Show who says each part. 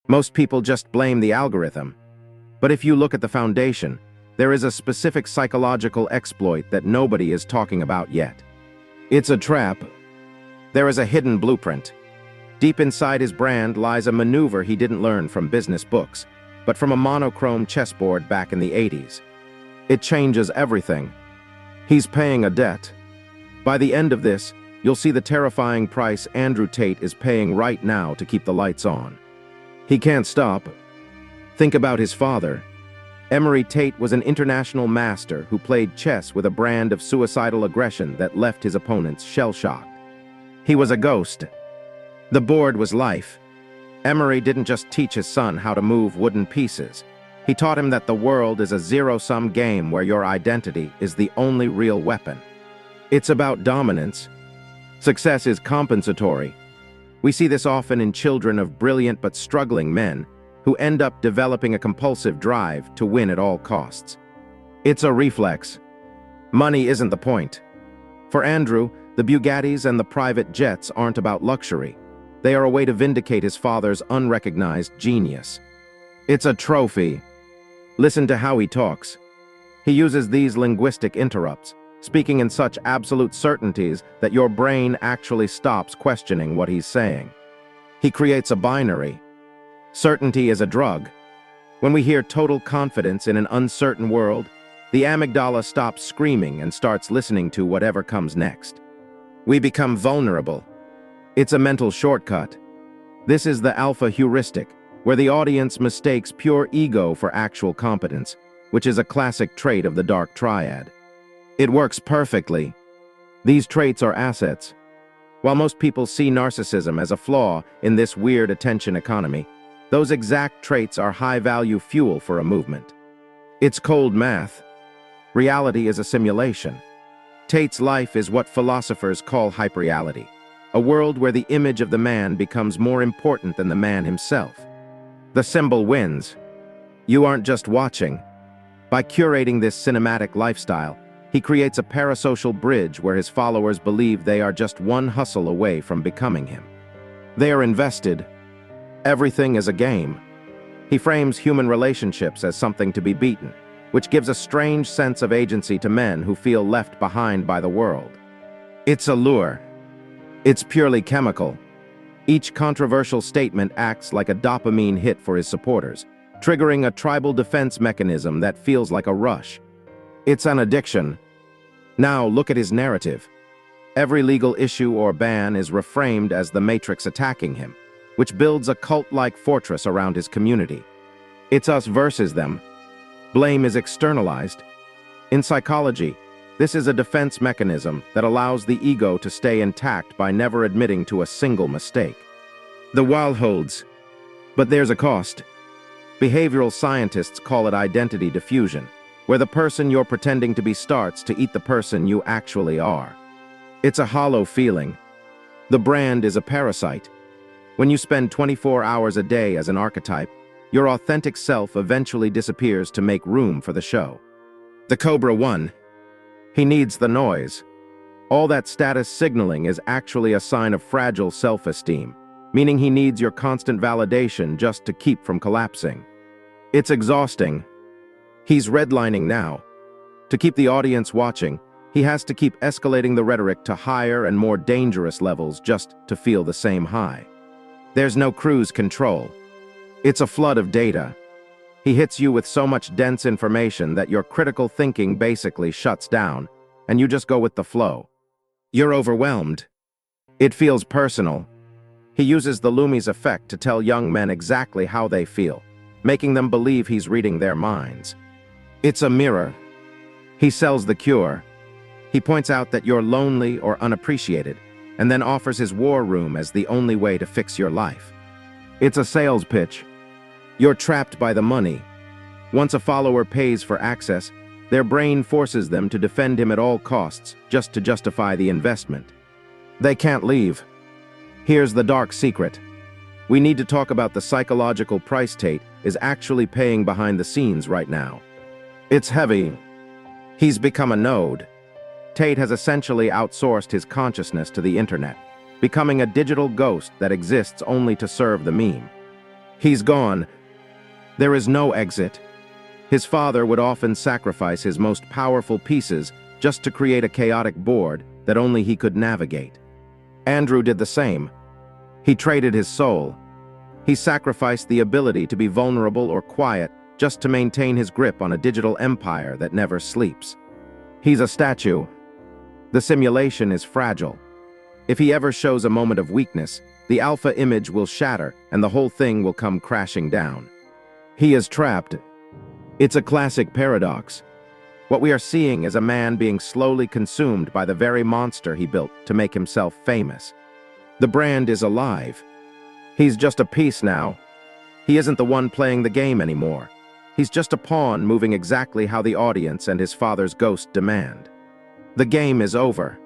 Speaker 1: Most people just blame the algorithm. But if you look at the foundation, there is a specific psychological exploit that nobody is talking about yet. It's a trap. There is a hidden blueprint. Deep inside his brand lies a maneuver he didn't learn from business books, but from a monochrome chessboard back in the 80s. It changes everything. He's paying a debt. By the end of this, you'll see the terrifying price Andrew Tate is paying right now to keep the lights on. He can't stop. Think about his father. Emory Tate was an international master who played chess with a brand of suicidal aggression that left his opponents shell-shocked. He was a ghost. The board was life. Emory didn't just teach his son how to move wooden pieces. He taught him that the world is a zero-sum game where your identity is the only real weapon. It's about dominance. Success is compensatory. We see this often in children of brilliant but struggling men who end up developing a compulsive drive to win at all costs. It's a reflex. Money isn't the point. For Andrew, the Bugattis and the private jets aren't about luxury. They are a way to vindicate his father's unrecognized genius. It's a trophy. Listen to how he talks. He uses these linguistic interrupts, speaking in such absolute certainties that your brain actually stops questioning what he's saying. He creates a binary. Certainty is a drug. When we hear total confidence in an uncertain world, the amygdala stops screaming and starts listening to whatever comes next. We become vulnerable. It's a mental shortcut. This is the alpha heuristic, where the audience mistakes pure ego for actual competence, which is a classic trait of the dark triad. It works perfectly. These traits are assets. While most people see narcissism as a flaw in this weird attention economy, those exact traits are high-value fuel for a movement. It's cold math. Reality is a simulation. Tate's life is what philosophers call hyperreality, a world where the image of the man becomes more important than the man himself. The symbol wins. You aren't just watching. By curating this cinematic lifestyle, he creates a parasocial bridge where his followers believe they are just one hustle away from becoming him. They are invested. Everything is a game. He frames human relationships as something to be beaten, which gives a strange sense of agency to men who feel left behind by the world. It's a lure. It's purely chemical. Each controversial statement acts like a dopamine hit for his supporters, triggering a tribal defense mechanism that feels like a rush. It's an addiction. Now look at his narrative. Every legal issue or ban is reframed as the Matrix attacking him, which builds a cult-like fortress around his community. It's us versus them. Blame is externalized. In psychology, this is a defense mechanism that allows the ego to stay intact by never admitting to a single mistake. The wall holds, but there's a cost. Behavioral scientists call it identity diffusion, where the person you're pretending to be starts to eat the person you actually are. It's a hollow feeling. The brand is a parasite. When you spend 24 hours a day as an archetype, your authentic self eventually disappears to make room for the show. The Cobra won. He needs the noise. All that status signaling is actually a sign of fragile self-esteem, meaning he needs your constant validation just to keep from collapsing. It's exhausting. He's redlining now. To keep the audience watching, he has to keep escalating the rhetoric to higher and more dangerous levels just to feel the same high. There's no cruise control. It's a flood of data. He hits you with so much dense information that your critical thinking basically shuts down, and you just go with the flow. You're overwhelmed. It feels personal. He uses the Loomis effect to tell young men exactly how they feel, making them believe he's reading their minds. It's a mirror. He sells the cure. He points out that you're lonely or unappreciated, and then offers his war room as the only way to fix your life. It's a sales pitch. You're trapped by the money. Once a follower pays for access, their brain forces them to defend him at all costs just to justify the investment. They can't leave. Here's the dark secret. We need to talk about the psychological price Tate is actually paying behind the scenes right now. It's heavy. He's become a node. Tate has essentially outsourced his consciousness to the internet, becoming a digital ghost that exists only to serve the meme. He's gone. There is no exit. His father would often sacrifice his most powerful pieces just to create a chaotic board that only he could navigate. Andrew did the same. He traded his soul. He sacrificed the ability to be vulnerable or quiet just to maintain his grip on a digital empire that never sleeps. He's a statue. The simulation is fragile. If he ever shows a moment of weakness, the alpha image will shatter and the whole thing will come crashing down. He is trapped. It's a classic paradox. What we are seeing is a man being slowly consumed by the very monster he built to make himself famous. The brand is alive. He's just a piece now. He isn't the one playing the game anymore. He's just a pawn moving exactly how the audience and his father's ghost demand. The game is over.